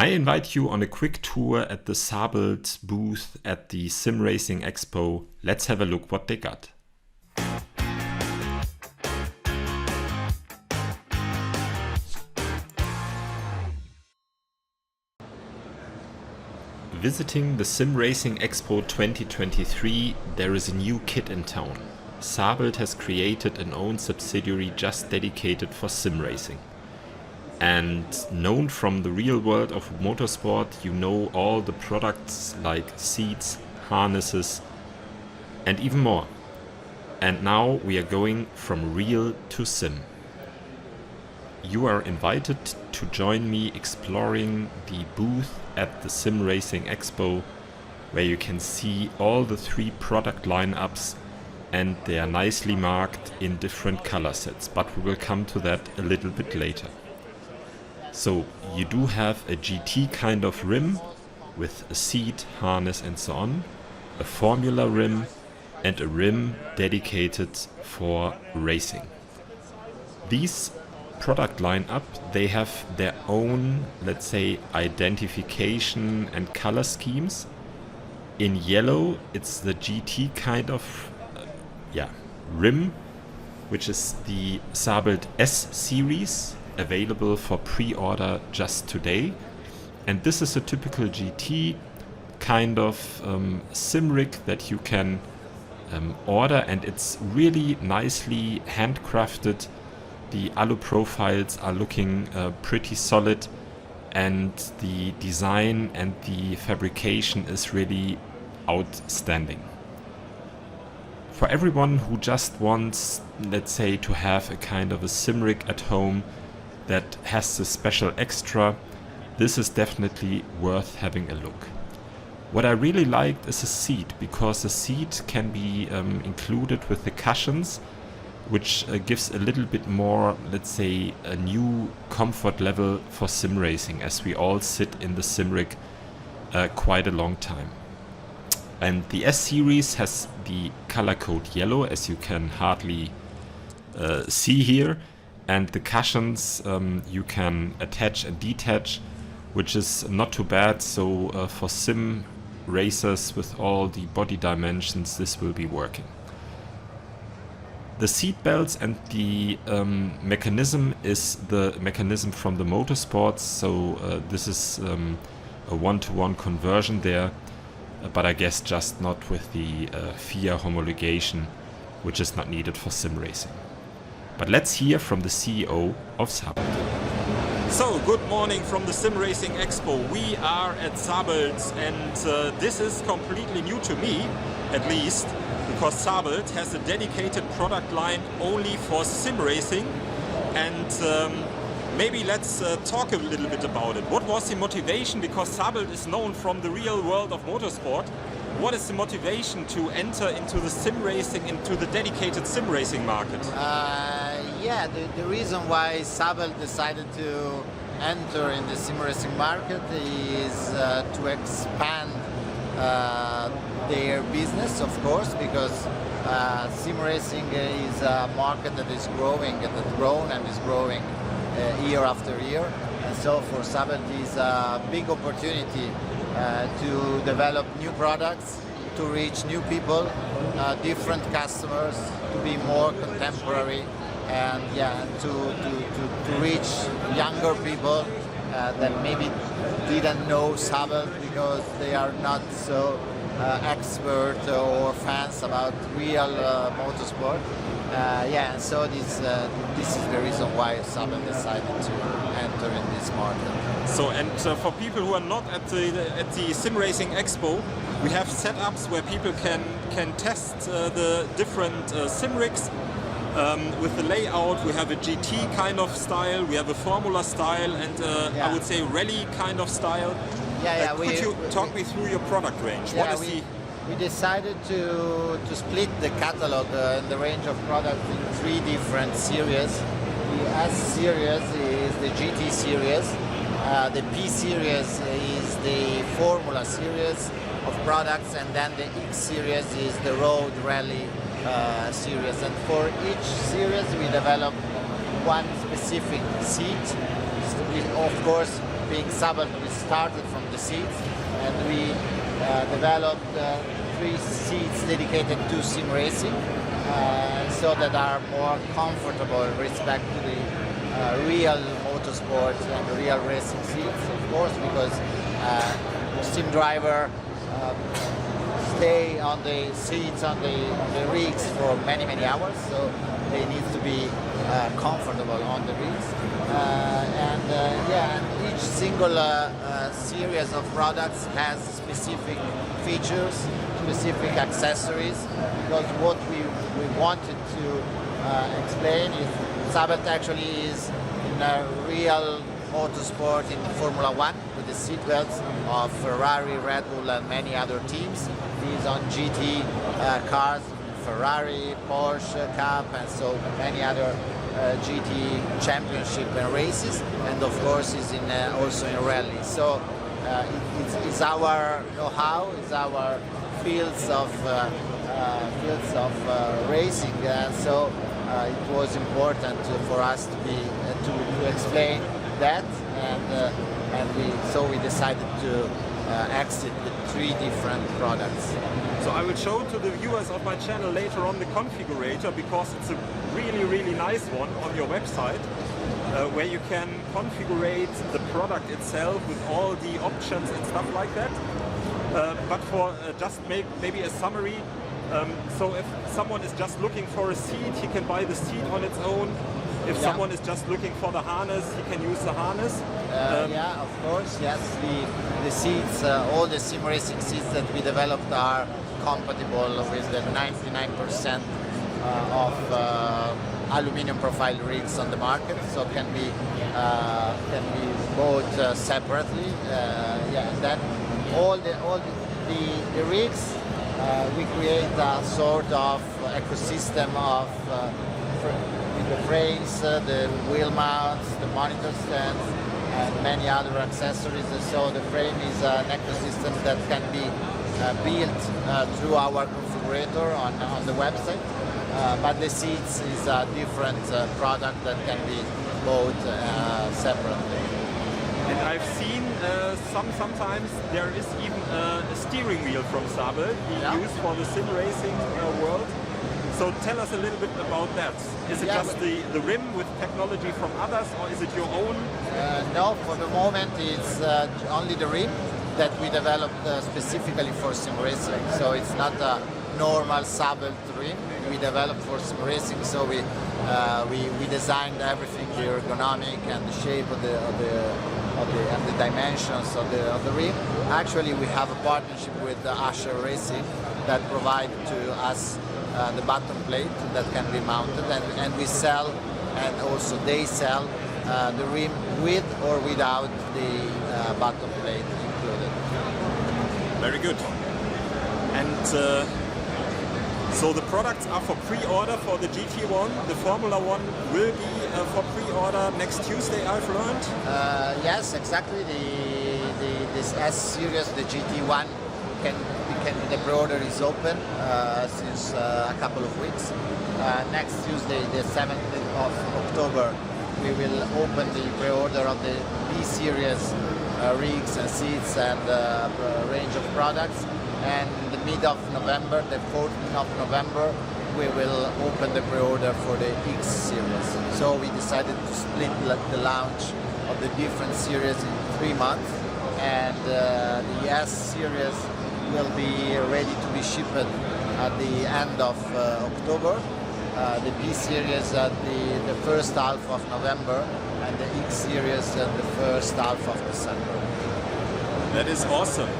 I invite you on a quick tour at the Sabelt booth at the SimRacing Expo. Let's have a look what they got. Visiting the SimRacing Expo 2023, there is a new kid in town. Sabelt has created an own subsidiary just dedicated for sim racing. And known from the real world of motorsport, you know all the products like seats, harnesses, and even more. And now we are going from real to sim. You are invited to join me exploring the booth at the SimRacing Expo, where you can see all the 3 product lineups, and they are nicely marked in different color sets, but we will come to that a little bit later. So you do have a GT kind of rim with a seat, harness and so on, a Formula rim and a rim dedicated for racing. These product lineup, they have their own, let's say, identification and color schemes. In yellow, it's the GT kind of rim, which is the Sabelt S series, available for pre-order just today. And this is a typical GT kind of sim rig that you can order, and it's really nicely handcrafted. The alu profiles are looking pretty solid, and the design and the fabrication is really outstanding. For everyone who just wants, let's say, to have a kind of a sim rig at home that has the special extra, this is definitely worth having a look. What I really liked is the seat, because the seat can be included with the cushions, which gives a little bit more, let's say, a new comfort level for sim racing, as we all sit in the sim rig quite a long time. And the S series has the color code yellow, as you can hardly see here, and the cushions you can attach and detach, which is not too bad. So for sim racers with all the body dimensions, this will be working. The seat belts and the mechanism is the mechanism from the motorsports, so this is a one-to-one conversion there, but I guess just not with the FIA homologation, which is not needed for sim racing. But let's hear from the CEO of Sabelt. So, good morning from the SimRacing Expo. We are at Sabelt, and this is completely new to me, at least, because Sabelt has a dedicated product line only for sim racing. And maybe let's talk a little bit about it. What was the motivation? Because Sabelt is known from the real world of motorsport. What is the motivation to enter into the sim racing, into the dedicated sim racing market? The reason why Sabelt decided to enter in the sim racing market is to expand their business, of course, because sim racing is a market that is growing, that has grown and is growing year after year. And so for Sabelt is a big opportunity to develop new products, to reach new people, different customers, to be more contemporary, and to reach younger people that maybe didn't know Sabelt because they are not so expert or fans about real motorsport. So this is the reason why Sabelt decided to enter in this market. So, and for people who are not at the SimRacing Expo, we have setups where people can test the different sim rigs with the layout. We have a GT kind of style, we have a Formula style, and I would say rally kind of style. Could you talk me through your product range? We decided to split the catalog and the range of products in 3 different series. The S series is the GT series, the P series is the Formula series of products, and then the X series is the road rally series. And for each series we develop one specific seat. Of course, being Sabelt, we started from the seats, and we developed 3 seats dedicated to sim racing, so that are more comfortable in respect to the real motorsport and real racing seats, of course, because sim driver stay on the seats on the rigs for many hours, so they need to be comfortable on the rigs. And each single series of products has specific features, specific accessories, because what we wanted to explain is Sabelt actually is in a real motorsport in Formula 1 with the seatbelts of Ferrari, Red Bull and many other teams. These on GT cars, Ferrari, Porsche, Cup and so many other GT championship and races, and of course is in also in rally. So it's our know-how, it's our fields of racing, so it was important for us to be to explain that, and we decided to exit with 3 different products. So I will show to the viewers of my channel later on the configurator, because it's a really nice one on your website, where you can configure the product itself with all the options and stuff like that. But for just maybe a summary, so if someone is just looking for a seat, he can buy the seat on its own. If someone is just looking for the harness, he can use the harness. Yeah, of course, yes. The seats, all the sim racing seats that we developed are compatible with the 99% of aluminum profile rigs on the market, so can be bought separately. And then all the rigs, we create a sort of ecosystem of the frames, the wheel mounts, the monitor stands, and many other accessories. So the frame is an ecosystem that can be built through our configurator on the website. But the seats is a different product that can be bought separately. And I've seen sometimes there is even a steering wheel from Sabelt being used for the sim racing world. So tell us a little bit about that. Is it just the rim with technology from others, or is it your own? No, for the moment it's only the rim that we developed specifically for sim racing. So it's not a normal Sabelt rim. We developed for sim racing, so we designed everything, the ergonomic and the shape of and the dimensions of the rim. Actually, we have a partnership with Asher Racing that provide to us the bottom plate that can be mounted, and we sell, and also they sell the rim with or without the bottom plate included. Very good. And so the products are for pre-order for the GT1. The Formula 1 will be for pre-order next Tuesday, I've learned. Yes, exactly. This S series, the GT1, the pre-order is open since a couple of weeks. Next Tuesday, the 7th of October, we will open the pre-order of the B series rigs and seats and range of products. And in the mid of November, the 14th of November, we will open the pre-order for the X series. So we decided to split the launch of the different series in 3 months, and the S series will be ready to be shipped at the end of October, the B series at the first half of November, and the X series at the first half of December. That is awesome.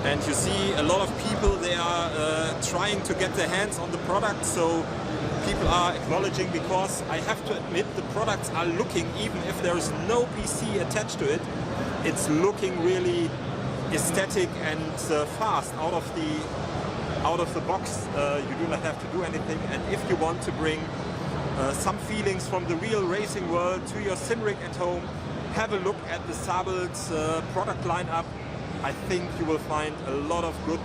And you see a lot of people, they are trying to get their hands on the product, so people are acknowledging, because I have to admit the products are looking, even if there is no PC attached to it, it's looking really aesthetic and fast out of the box. You do not have to do anything, and if you want to bring some feelings from the real racing world to your sim rig at home, have a look at the Sabelt product lineup. I think you will find a lot of good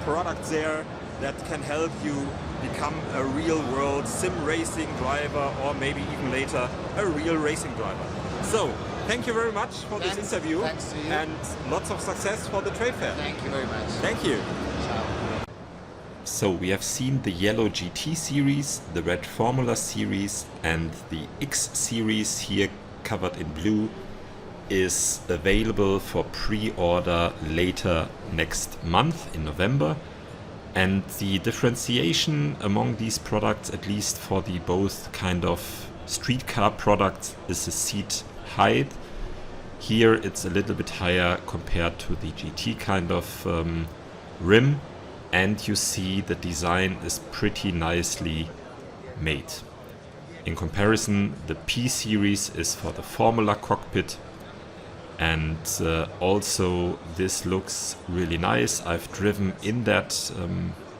products there that can help you become a real world sim racing driver, or maybe even later a real racing driver. So thank you very much for this interview. Thanks to you. And lots of success for the trade fair. Thank you very much. Thank you. Ciao. So we have seen the yellow GT series, the red Formula series, and the X series here covered in blue is available for pre-order later next month in November. And the differentiation among these products, at least for the both kind of street car products, is the seat height. Here it's a little bit higher compared to the GT kind of rim, and you see the design is pretty nicely made. In comparison, the P series is for the Formula cockpit, and also this looks really nice. I've driven in that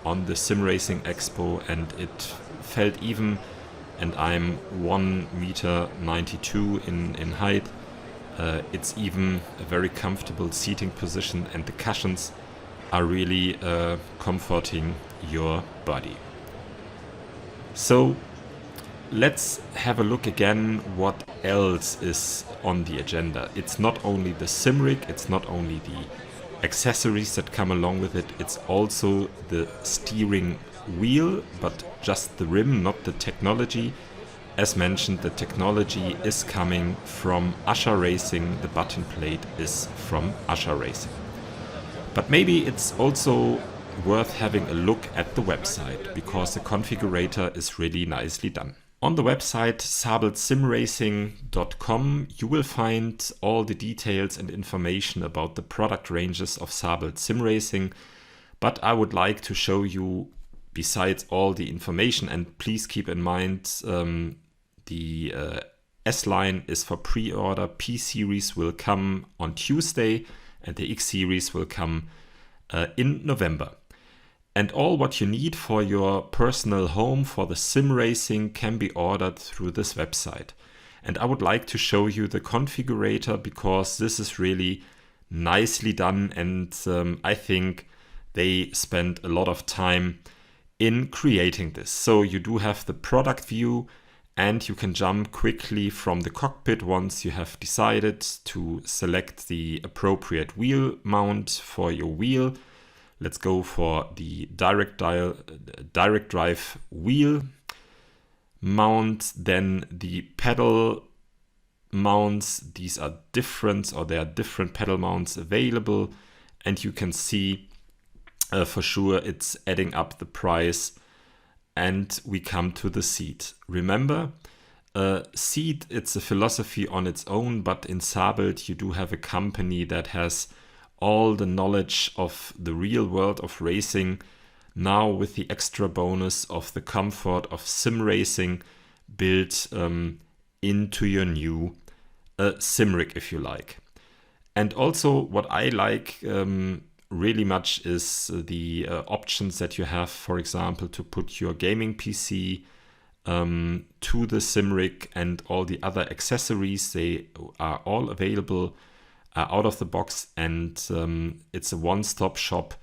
on the SimRacing Expo, and it felt even, and I'm 1.92 m in height. It's even a very comfortable seating position, and the cushions are really comforting your body. So let's have a look again what else is on the agenda. It's not only the SimRig, it's not only the accessories that come along with it, it's also the steering wheel, but just the rim, not the technology. As mentioned, the technology is coming from Usher Racing, the button plate is from Usher Racing. But maybe it's also worth having a look at the website, because the configurator is really nicely done. On the website sabeltsimracing.com you will find all the details and information about the product ranges of Sabelt SimRacing, but I would like to show you, besides all the information, and please keep in mind the S-Line is for pre-order, P-Series will come on Tuesday, and the X-Series will come in November. And all what you need for your personal home for the sim racing can be ordered through this website. And I would like to show you the configurator, because this is really nicely done, and I think they spent a lot of time in creating this. So you do have the product view, and you can jump quickly from the cockpit once you have decided to select the appropriate wheel mount for your wheel. Let's go for the direct drive wheel mount, then the pedal mounts. These are different, or there are different pedal mounts available, and you can see for sure it's adding up the price. And we come to the seat. Remember, seat, it's a philosophy on its own, but in Sabelt you do have a company that has all the knowledge of the real world of racing, now with the extra bonus of the comfort of sim racing built into your new SimRig, if you like. And also what I like really much is the options that you have, for example, to put your gaming PC to the SimRig, and all the other accessories. They are all available out of the box, and it's a one-stop shop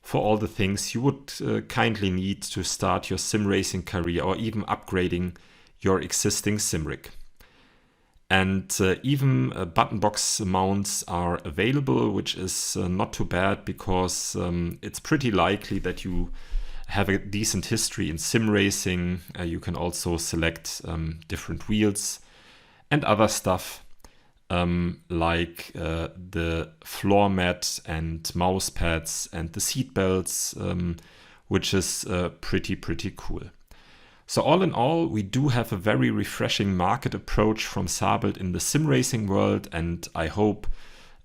for all the things you would kindly need to start your sim racing career, or even upgrading your existing SimRig. And even button box mounts are available, which is not too bad, because it's pretty likely that you have a decent history in sim racing. You can also select different wheels and other stuff, like the floor mat and mouse pads and the seat belts, which is pretty cool. So all in all, we do have a very refreshing market approach from Sabelt in the sim racing world, and I hope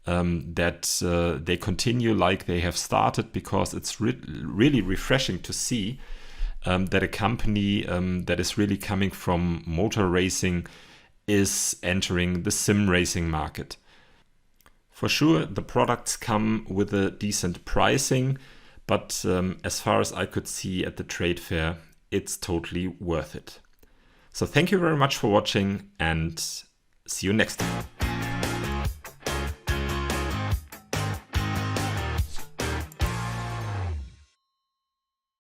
that they continue like they have started, because it's really refreshing to see that a company that is really coming from motor racing is entering the sim racing market. For sure, the products come with a decent pricing, but as far as I could see at the trade fair, it's totally worth it. So thank you very much for watching, and see you next time.